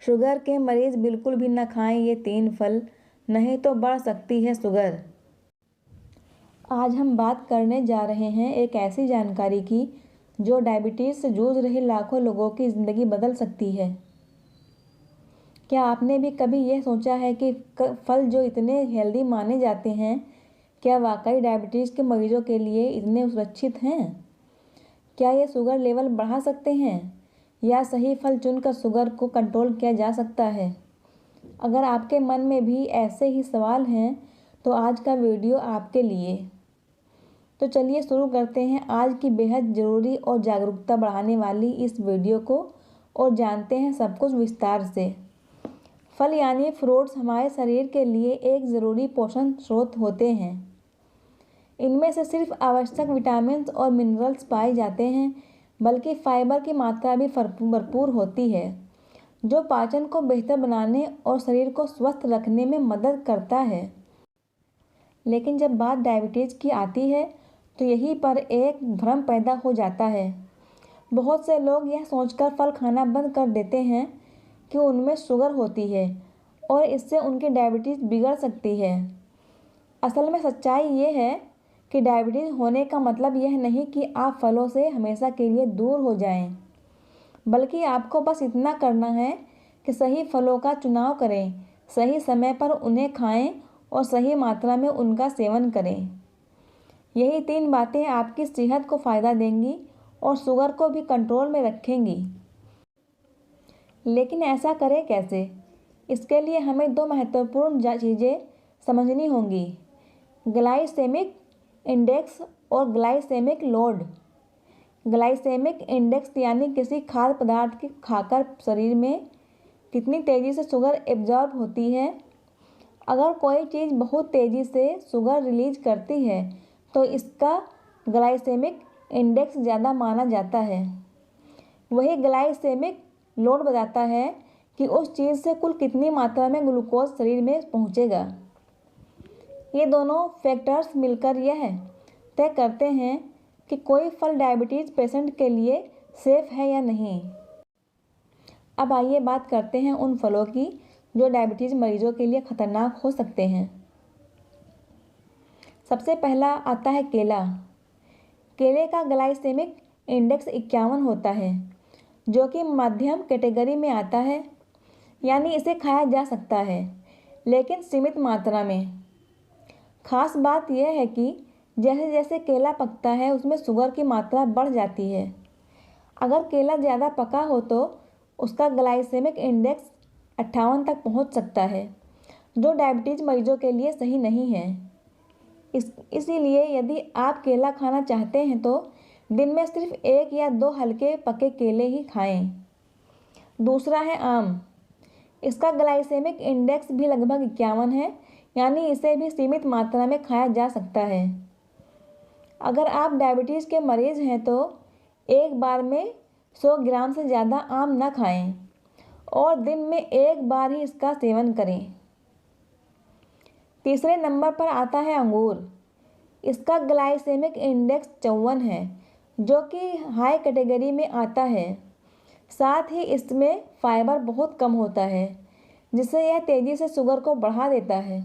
Sugar के मरीज बिल्कुल भी न खाएं ये 3 फल, नहीं तो बढ़ सकती है शुगर। आज हम बात करने जा रहे हैं एक ऐसी जानकारी की जो डायबिटीज़ से जूझ रहे लाखों लोगों की ज़िंदगी बदल सकती है। क्या आपने भी कभी यह सोचा है कि फल जो इतने हेल्दी माने जाते हैं, क्या वाकई डायबिटीज़ के मरीजों के लिए इतने सुरक्षित हैं? क्या ये शुगर लेवल बढ़ा सकते हैं या सही फल चुनकर शुगर को कंट्रोल किया जा सकता है? अगर आपके मन में भी ऐसे ही सवाल हैं तो आज का वीडियो आपके लिए। तो चलिए शुरू करते हैं आज की बेहद ज़रूरी और जागरूकता बढ़ाने वाली इस वीडियो को और जानते हैं सब कुछ विस्तार से। फल यानी फ्रूट्स हमारे शरीर के लिए एक ज़रूरी पोषण स्रोत होते हैं। इनमें से सिर्फ आवश्यक विटामिन्स और मिनरल्स पाए जाते हैं, बल्कि फाइबर की मात्रा भी भरपूर होती है, जो पाचन को बेहतर बनाने और शरीर को स्वस्थ रखने में मदद करता है। लेकिन जब बात डायबिटीज़ की आती है तो यहीं पर एक भ्रम पैदा हो जाता है। बहुत से लोग यह सोचकर फल खाना बंद कर देते हैं कि उनमें शुगर होती है और इससे उनकी डायबिटीज़ बिगड़ सकती है। असल में सच्चाई ये है कि डायबिटीज़ होने का मतलब यह नहीं कि आप फलों से हमेशा के लिए दूर हो जाएं, बल्कि आपको बस इतना करना है कि सही फलों का चुनाव करें, सही समय पर उन्हें खाएं और सही मात्रा में उनका सेवन करें। यही 3 बातें आपकी सेहत को फ़ायदा देंगी और शुगर को भी कंट्रोल में रखेंगी। लेकिन ऐसा करें कैसे? इसके लिए हमें 2 महत्वपूर्ण चीज़ें समझनी होंगी: ग्लाइसेमिक इंडेक्स और ग्लाइसेमिक लोड। ग्लाइसेमिक इंडेक्स यानी किसी खाद्य पदार्थ के खाकर शरीर में कितनी तेज़ी से शुगर एब्जॉर्ब होती है। अगर कोई चीज़ बहुत तेज़ी से शुगर रिलीज करती है तो इसका ग्लाइसेमिक इंडेक्स ज़्यादा माना जाता है। वही ग्लाइसेमिक लोड बताता है कि उस चीज़ से कुल कितनी मात्रा में ग्लूकोज शरीर में पहुंचेगा। ये दोनों फैक्टर्स मिलकर यह तय करते हैं कि कोई फल डायबिटीज़ पेशेंट के लिए सेफ़ है या नहीं। अब आइए बात करते हैं उन फलों की जो डायबिटीज़ मरीजों के लिए ख़तरनाक हो सकते हैं। सबसे पहला आता है केला। केले का ग्लाइसेमिक इंडेक्स 51 होता है, जो कि मध्यम कैटेगरी में आता है, यानी इसे खाया जा सकता है लेकिन सीमित मात्रा में। खास बात यह है कि जैसे जैसे केला पकता है उसमें शुगर की मात्रा बढ़ जाती है। अगर केला ज़्यादा पका हो तो उसका ग्लाइसेमिक इंडेक्स 58 तक पहुंच सकता है, जो डायबिटीज़ मरीजों के लिए सही नहीं है। इसीलिए यदि आप केला खाना चाहते हैं तो दिन में सिर्फ 1 या 2 हल्के पके केले ही खाएं। दूसरा है आम। इसका ग्लाइसेमिक इंडेक्स भी लगभग 51 है, यानी इसे भी सीमित मात्रा में खाया जा सकता है। अगर आप डायबिटीज़ के मरीज़ हैं तो एक बार में 100 ग्राम से ज़्यादा आम न खाएं और दिन में 1 बार ही इसका सेवन करें। तीसरे नंबर पर आता है अंगूर। इसका ग्लाइसेमिक इंडेक्स 54 है, जो कि हाई कैटेगरी में आता है। साथ ही इसमें फाइबर बहुत कम होता है, जिससे यह तेज़ी से शुगर को बढ़ा देता है।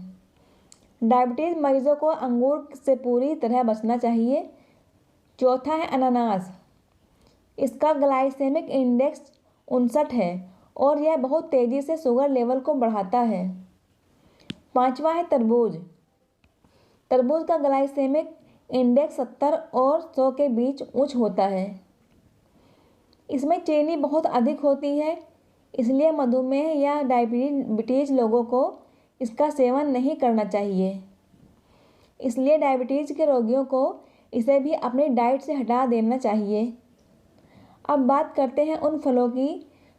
डायबिटीज़ मरीजों को अंगूर से पूरी तरह बचना चाहिए। चौथा है अनानास। इसका ग्लाइसेमिक इंडेक्स 59 है और यह बहुत तेज़ी से शुगर लेवल को बढ़ाता है। पांचवा है तरबूज। तरबूज का ग्लाइसेमिक इंडेक्स 70 और 100 के बीच उच्च होता है। इसमें चीनी बहुत अधिक होती है, इसलिए मधुमेह या डायबिटीज़ लोगों को इसका सेवन नहीं करना चाहिए। इसलिए डायबिटीज़ के रोगियों को इसे भी अपनी डाइट से हटा देना चाहिए। अब बात करते हैं उन फलों की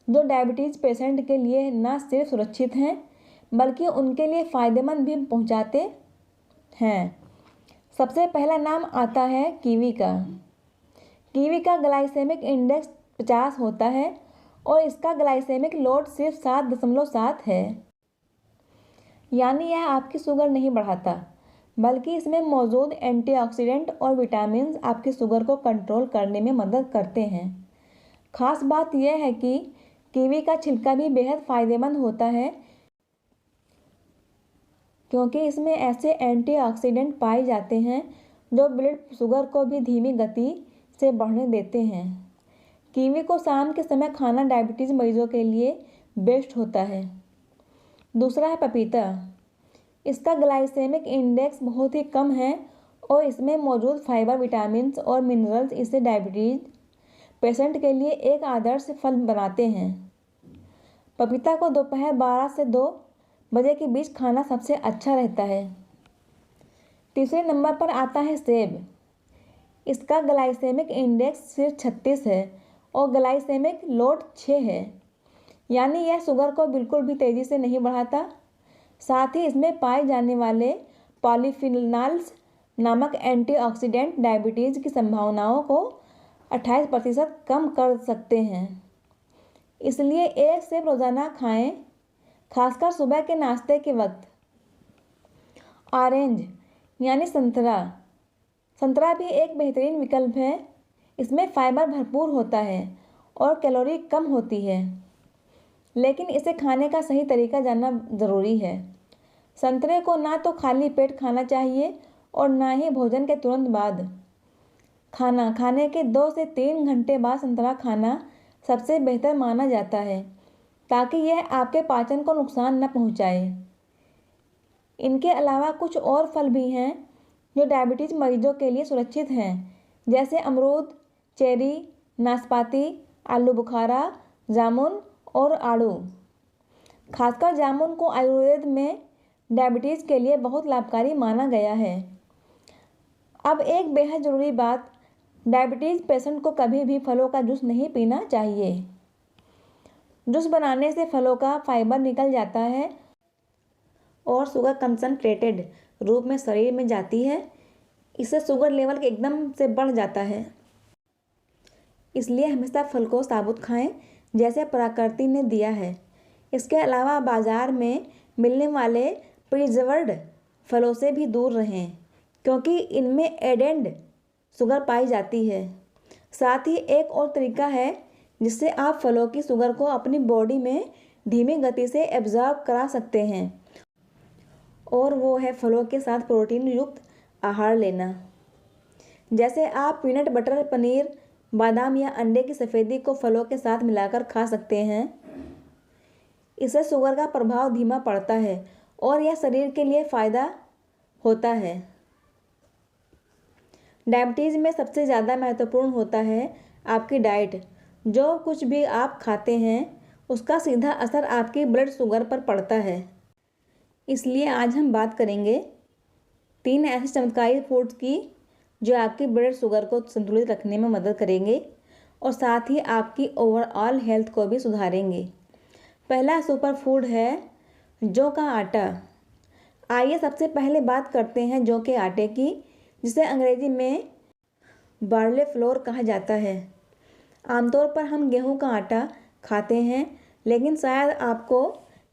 जो डायबिटीज़ पेशेंट के लिए न सिर्फ सुरक्षित हैं, बल्कि उनके लिए फ़ायदेमंद भी पहुंचाते हैं। सबसे पहला नाम आता है कीवी का। कीवी का ग्लाइसेमिक इंडेक्स 50 होता है और इसका ग्लाइसेमिक लोड सिर्फ 7.7 है, यानी यह आपकी शुगर नहीं बढ़ाता, बल्कि इसमें मौजूद एंटीऑक्सीडेंट और विटामिन आपकी शुगर को कंट्रोल करने में मदद करते हैं। खास बात यह है कि कीवी का छिलका भी बेहद फ़ायदेमंद होता है क्योंकि इसमें ऐसे एंटीऑक्सीडेंट पाए जाते हैं जो ब्लड शुगर को भी धीमी गति से बढ़ने देते हैं। कीवी को शाम के समय खाना डायबिटीज़ मरीजों के लिए बेस्ट होता है। दूसरा है पपीता। इसका ग्लाइसेमिक इंडेक्स बहुत ही कम है और इसमें मौजूद फाइबर, विटामिन और मिनरल्स इसे डायबिटीज़ पेशेंट के लिए एक आदर्श फल बनाते हैं। पपीता को दोपहर 12 से 2 बजे के बीच खाना सबसे अच्छा रहता है। तीसरे नंबर पर आता है सेब। इसका ग्लाइसेमिक इंडेक्स सिर्फ 36 है और ग्लाइसेमिक लोड 6 है, यानी यह शुगर को बिल्कुल भी तेज़ी से नहीं बढ़ाता। साथ ही इसमें पाए जाने वाले पॉलीफिनॉल्स नामक एंटीऑक्सीडेंट डायबिटीज़ की संभावनाओं को 28% कम कर सकते हैं। इसलिए एक सेब रोज़ाना खाएं, खासकर सुबह के नाश्ते के वक्त। ऑरेंज यानी संतरा। संतरा भी एक बेहतरीन विकल्प है। इसमें फाइबर भरपूर होता है और कैलोरी कम होती है, लेकिन इसे खाने का सही तरीका जानना ज़रूरी है। संतरे को ना तो खाली पेट खाना चाहिए और ना ही भोजन के तुरंत बाद। खाने के 2 से 3 घंटे बाद संतरा खाना सबसे बेहतर माना जाता है, ताकि यह आपके पाचन को नुकसान न पहुंचाए। इनके अलावा कुछ और फल भी हैं जो डायबिटीज़ मरीजों के लिए सुरक्षित हैं, जैसे अमरूद, चेरी, नाशपाती, आलू बुखारा, जामुन और आड़ू। खासकर जामुन को आयुर्वेद में डायबिटीज़ के लिए बहुत लाभकारी माना गया है। अब एक बेहद ज़रूरी बात, डायबिटीज़ पेशेंट को कभी भी फलों का जूस नहीं पीना चाहिए। जूस बनाने से फलों का फाइबर निकल जाता है और शुगर कंसंट्रेटेड रूप में शरीर में जाती है। इससे शुगर लेवल एकदम से बढ़ जाता है। इसलिए हमेशा फल को साबुत खाएं, जैसे प्रकृति ने दिया है। इसके अलावा बाज़ार में मिलने वाले प्रिजर्व्ड फलों से भी दूर रहें, क्योंकि इनमें एडेड शुगर पाई जाती है। साथ ही एक और तरीका है जिससे आप फलों की शुगर को अपनी बॉडी में धीमी गति से एब्जॉर्ब करा सकते हैं, और वो है फलों के साथ प्रोटीन युक्त आहार लेना। जैसे आप पीनट बटर, पनीर, बादाम या अंडे की सफ़ेदी को फलों के साथ मिलाकर खा सकते हैं। इससे शुगर का प्रभाव धीमा पड़ता है और यह शरीर के लिए फ़ायदा होता है। डायबिटीज़ में सबसे ज़्यादा महत्वपूर्ण होता है आपकी डाइट। जो कुछ भी आप खाते हैं उसका सीधा असर आपकी ब्लड शुगर पर पड़ता है। इसलिए आज हम बात करेंगे 3 ऐसे चमत्कारी फूड्स की जो आपकी ब्लड शुगर को संतुलित रखने में मदद करेंगे और साथ ही आपकी ओवरऑल हेल्थ को भी सुधारेंगे। पहला सुपर फूड है जौ का आटा। आइए सबसे पहले बात करते हैं जौ के आटे की, जिसे अंग्रेजी में बार्ले फ्लोर कहा जाता है। आमतौर पर हम गेहूं का आटा खाते हैं, लेकिन शायद आपको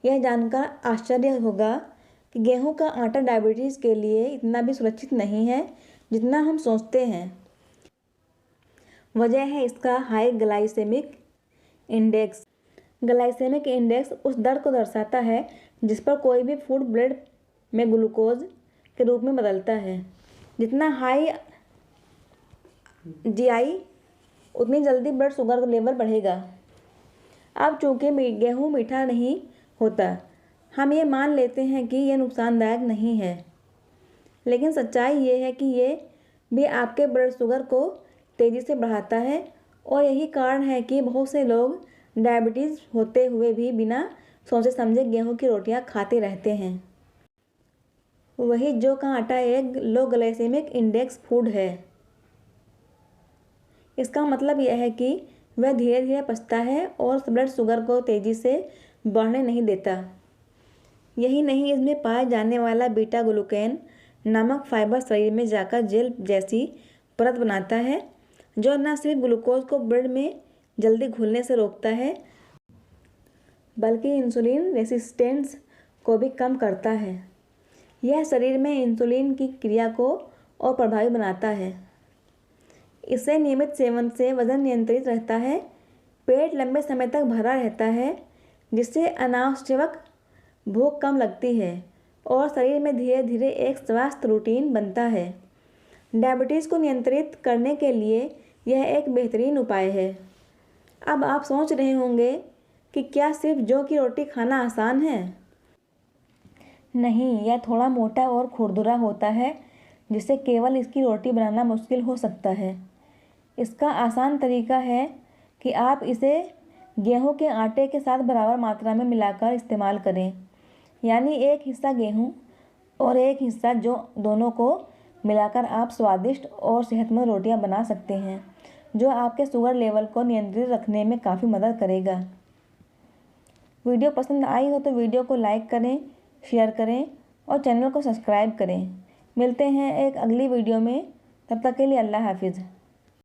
यह जानकर आश्चर्य होगा कि गेहूं का आटा डायबिटीज़ के लिए इतना भी सुरक्षित नहीं है जितना हम सोचते हैं। वजह है इसका high glycemic index. Glycemic index उस दर को दर्शाता है जिस पर कोई भी फूड ब्लड में ग्लूकोज के रूप में बदलता है। जितना हाई जीआई, उतनी जल्दी ब्लड शुगर लेवल बढ़ेगा। अब चूँकि गेहूँ मीठा नहीं होता, हम ये मान लेते हैं कि यह नुकसानदायक नहीं है, लेकिन सच्चाई ये है कि ये भी आपके ब्लड शुगर को तेज़ी से बढ़ाता है और यही कारण है कि बहुत से लोग डायबिटीज़ होते हुए भी बिना सोचे समझे गेहूं की रोटियां खाते रहते हैं। वही जौ का आटा एक लो ग्लाइसेमिक इंडेक्स फूड है। इसका मतलब यह है कि वह धीरे धीरे पचता है और ब्लड शुगर को तेज़ी से बढ़ने नहीं देता। यही नहीं, इसमें पाए जाने वाला बीटा ग्लूकेन नामक फाइबर शरीर में जाकर जेल जैसी परत बनाता है, जो न सिर्फ ग्लूकोज को ब्लड में जल्दी घुलने से रोकता है, बल्कि इंसुलिन रेसिस्टेंस को भी कम करता है। यह शरीर में इंसुलिन की क्रिया को और प्रभावी बनाता है। इससे नियमित सेवन से वजन नियंत्रित रहता है, पेट लंबे समय तक भरा रहता है, जिससे अनावश्यक भूख कम लगती है और शरीर में धीरे धीरे एक स्वस्थ रूटीन बनता है। डायबिटीज़ को नियंत्रित करने के लिए यह एक बेहतरीन उपाय है। अब आप सोच रहे होंगे कि क्या सिर्फ जौ की रोटी खाना आसान है? नहीं, यह थोड़ा मोटा और खुरदुरा होता है, जिससे केवल इसकी रोटी बनाना मुश्किल हो सकता है। इसका आसान तरीका है कि आप इसे गेहूं के आटे के साथ बराबर मात्रा में मिलाकर इस्तेमाल करें, यानी एक हिस्सा गेहूं और एक हिस्सा जौ, दोनों को मिलाकर आप स्वादिष्ट और सेहतमंद रोटियां बना सकते हैं, जो आपके शुगर लेवल को नियंत्रित रखने में काफ़ी मदद करेगा। वीडियो पसंद आई हो तो वीडियो को लाइक करें, शेयर करें और चैनल को सब्सक्राइब करें। मिलते हैं एक अगली वीडियो में, तब तक के लिए अल्लाह हाफिज़।